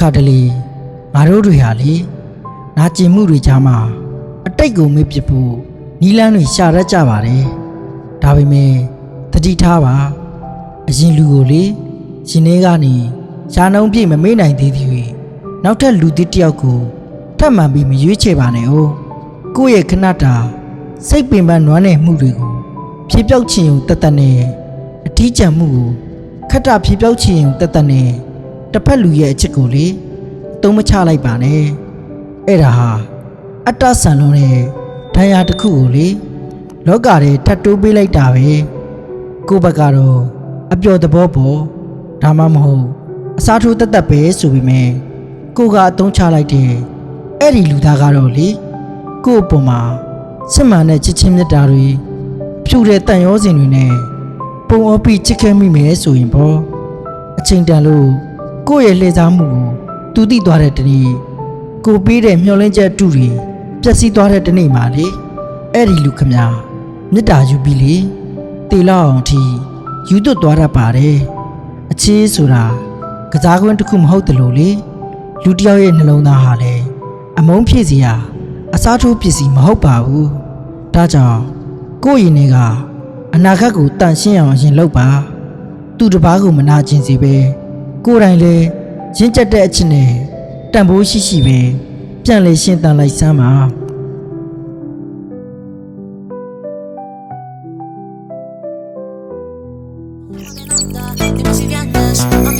ခါတလေငါတို့တွေဟာလေနာကျင်မှုတွေကြားမှာအတိတ်ကိုမေ့ပစ်ဖို့နီလန်းတွေရှာရကြပါတယ်ဒါပေမဲ့တတိထားပါအရင်လူကိုလေရှင်နေကနေရှားနှုံးပြည့်မမေ့နိုင်သေးသည်နောက်ထပ်လူသစ်တယောက်ကိုထပ်မံပြီးမရွေးချယ်ပါနဲ့哦ကိုယ့်ရဲ့ခဏတာစိတ်ပင်ပန်းနွမ်းနယ်မှုတွေကိုဖြေပြောက်ခြင်းုံတသက်နဲ့အထီးကျန်မှုကိုခက်တာဖြေပြောက်ခြင်းုံတသက်နဲ့တစ်ဖက်လူရဲ့အချစ်ကိုလေအသုံးမချလိုက်ပါနဲ့အဲ့ဒါဟာအတ္တဆန်လုံးတဲ့ဒဏ်ရာတစ်ခုကိုလေလောကထဲထပ်တိုးပေးလိုက်တာပဲကိုယ့်ဘက်ကတော့အပျော်သဘောပေါ်ဒါမှမဟုတ်အစားထိုးတက်တက်ပဲဆိုပေမဲ့ကိုကအသုံးချလိုက်တဲ့အဲ့ဒီလူသားကတော့လေကို့အပေါ်မှာစစ်မှန်တဲ့ချစ်ချင်းမြတ်တာတွေဖြူတဲ့တန်ရောစင်တွေနဲ့ပုံအောပြီးချစ်ခဲ့မိမယ်ဆိုရင်ပေါ့အချိန်တန်လို့ကိုယ့်ရဲ့လှည့်စားမှုကိုတူတိသွားတဲ့တနေ့ကိုပေးတဲ့မျှော်လင့်ချက်အတူတွေပျက်စီးသွားတဲ့တနေ့မှာလေအဲ့ဒီလူခမမြတ်တာယူပြီးလေတေလောက်အောင်ထိယူသွတ်သွားတတ်ပါတယ်အချေးဆိုတာကစားကွင်းတစ်ခုမဟုတ်တယ်လို့လေလူတစ်ယောက်ရဲ့နှလုံးသားဟာလေအမုန်းဖြစ်စရာအစားထိုးပစ္စည်းမဟုတ်ပါဘူးဒါကြောင့်ကိုယ့်ရင်ထဲကအနာဂတ်ကိုတန်ရှင်းအောင်ရင်လုပ်ပါသူတစ်ပါးကိုမနာကျင်စေပဲကိုယ်တိုင်လည်းရင့်ကျက်တဲ့အချက်နဲ့တန်ဖိုးရှိပဲပြန်လေရှင်းတန်လိုက်စမ်းပါТы